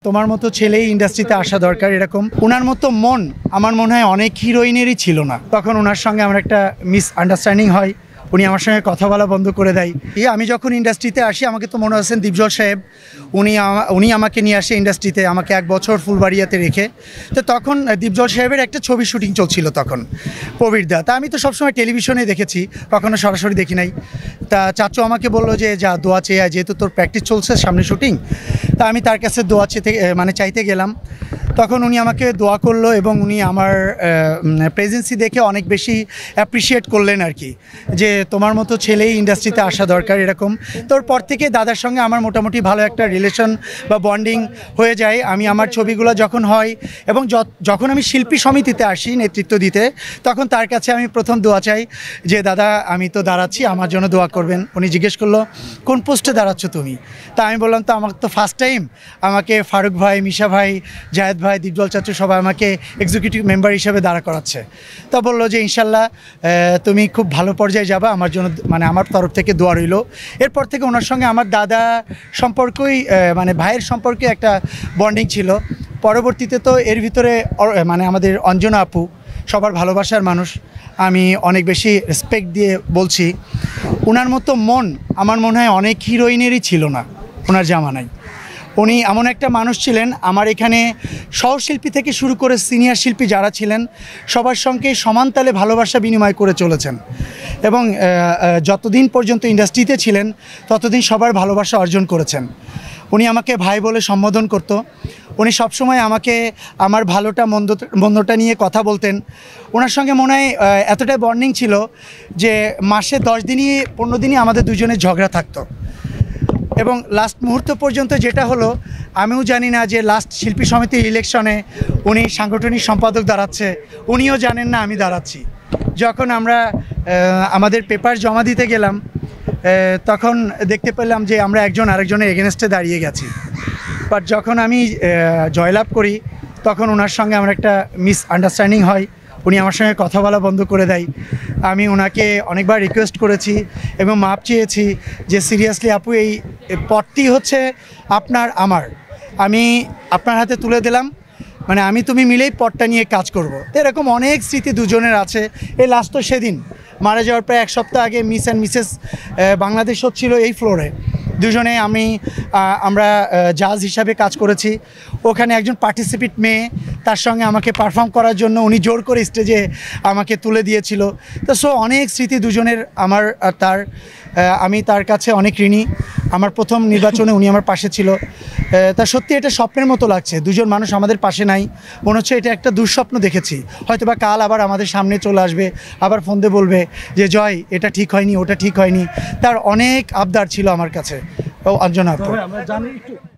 তোমার মতো ছেলেই ইন্ডাস্ট্রিতে আসা দরকার, এরকম ওনার মতো মন আমার মনে হয় অনেক হিরোইনেরই ছিল না। তখন ওনার সঙ্গে আমার একটা মিস আন্ডারস্ট্যান্ডিং হয়, উনি আমার সঙ্গে কথা বলা বন্ধ করে দেয়। আমি যখন ইন্ডাস্ট্রিতে আসি আমাকে তো মনে হোসেন দীপজল সাহেব উনি আমাকে নিয়ে আসে ইন্ডাস্ট্রিতে, আমাকে 1 বছর ফুলবাড়িয়াতে রেখে। তো তখন দীপজল সাহেবের একটা ছবি শুটিং চলছিল তখন, প্রবীরদা। তা আমি তো সবসময় টেলিভিশনে দেখেছি, কখনো সরাসরি দেখি নাই। তা চাচু আমাকে বললো যে যা দোয়া চেয়ে, যেহেতু তোর প্র্যাকটিস চলছে সামনে শুটিং। তা আমি তার কাছে দোয়া চাইতে গেলাম। তখন উনি আমাকে দোয়া করলো এবং উনি আমার প্রেজেন্সি দেখে অনেক বেশি অ্যাপ্রিসিয়েট করলেন আর কি, যে তোমার মতো ছেলেই ইন্ডাস্ট্রিতে আসা দরকার এরকম। তোর পর থেকে দাদার সঙ্গে আমার মোটামুটি ভালো একটা রিলেশন বা বন্ডিং হয়ে যায়। আমি আমার ছবিগুলো যখন হয় এবং যখন আমি শিল্পী সমিতিতে আসি নেতৃত্ব দিতে, তখন তার কাছে আমি প্রথম দোয়া চাই যে দাদা আমি তো দাঁড়াচ্ছি, আমার জন্য দোয়া করবেন। উনি জিজ্ঞেস করলো কোন পোস্টে দাঁড়াচ্ছ তুমি? তা আমি বললাম তো আমার তো ফার্স্ট টাইম আমাকে ফারুক ভাই, মিশা ভাই, জায়েদ ভাই, দীপজল চাচু সবাই আমাকে এক্সিকিউটিভ মেম্বার হিসেবে দাঁড়া করাচ্ছে। তা বললো যে ইনশাল্লাহ তুমি খুব ভালো পর্যায়ে যাবা, আমার জন্য মানে আমার তরফ থেকে দোয়া রইল। এরপর থেকে ওনার সঙ্গে আমার দাদা সম্পর্কই মানে ভাইয়ের সম্পর্কে একটা বন্ডিং ছিল। পরবর্তীতে তো এর ভিতরে মানে আমাদের অঞ্জনা আপু সবার ভালোবাসার মানুষ, আমি অনেক বেশি রেসপেক্ট দিয়ে বলছি, ওনার মতো মন আমার মনে হয় অনেক হিরোইনেরই ছিল না ওনার জামানায়। উনি এমন একটা মানুষ ছিলেন, আমার এখানে সহশিল্পী থেকে শুরু করে সিনিয়র শিল্পী যারা ছিলেন সবার সঙ্গে সমান তালে ভালোবাসা বিনিময় করে চলেছেন এবং যতদিন পর্যন্ত ইন্ডাস্ট্রিতে ছিলেন ততদিন সবার ভালোবাসা অর্জন করেছেন। উনি আমাকে ভাই বলে সম্বোধন করত। উনি সবসময় আমাকে আমার ভালোটা মন্দটা নিয়ে কথা বলতেন। ওনার সঙ্গে মনে হয় এতটাই বন্ডিং ছিল যে মাসে 10 দিনই 15 দিনই আমাদের দুজনের ঝগড়া থাকতো। এবং লাস্ট মুহূর্ত পর্যন্ত যেটা হলো, আমিও জানি না যে লাস্ট শিল্পী সমিতির ইলেকশনে উনি সাংগঠনিক সম্পাদক দাঁড়াচ্ছে, উনিও জানেন না আমি দাঁড়াচ্ছি। যখন আমরা আমাদের পেপার জমা দিতে গেলাম তখন দেখতে পেলাম যে আমরা একজন আরেকজনের এগেনস্টে দাঁড়িয়ে গেছি। বাট যখন আমি জয়লাভ করি তখন ওনার সঙ্গে আমার একটা মিস আন্ডারস্ট্যান্ডিং হয়, উনি আমার সঙ্গে কথা বলা বন্ধ করে দেয়। আমি ওনাকে অনেকবার রিকোয়েস্ট করেছি এবং মাপ চেয়েছি যে সিরিয়াসলি আপু এই পথটি হচ্ছে আপনার আমার, আমি আপনার হাতে তুলে দিলাম, মানে আমি তুমি মিলেই পথটা নিয়ে কাজ করব। তো এরকম অনেক স্মৃতি দুজনের আছে। এই লাস্ট তো সেদিন মারা যাওয়ার প্রায় 1 সপ্তাহ আগে মিস অ্যান্ড মিসেস বাংলাদেশ হচ্ছিল এই ফ্লোরে, দুজনে আমরা জাজ হিসাবে কাজ করেছি। ওখানে একজন পার্টিসিপেট মেয়ে, তার সঙ্গে আমাকে পারফর্ম করার জন্য উনি জোর করে স্টেজে আমাকে তুলে দিয়েছিল। তো অনেক স্মৃতি দুজনের আমার আর তার, আমি তার কাছে অনেক ঋণী। আমার প্রথম নির্বাচনে উনি আমার পাশে ছিল। তা সত্যি এটা স্বপ্নের মতো লাগছে, দুজন মানুষ আমাদের পাশে নাই, মনে হচ্ছে এটা একটা দুঃস্বপ্ন দেখেছি। হয়তো বা কাল আবার আমাদের সামনে চলে আসবে, আবার ফোন দিয়ে বলবে যে জয় এটা ঠিক হয়নি, ওটা ঠিক হয়নি। তার অনেক আবদার ছিল আমার কাছে। ও অঞ্জনা আপু, আমরা জানি একটু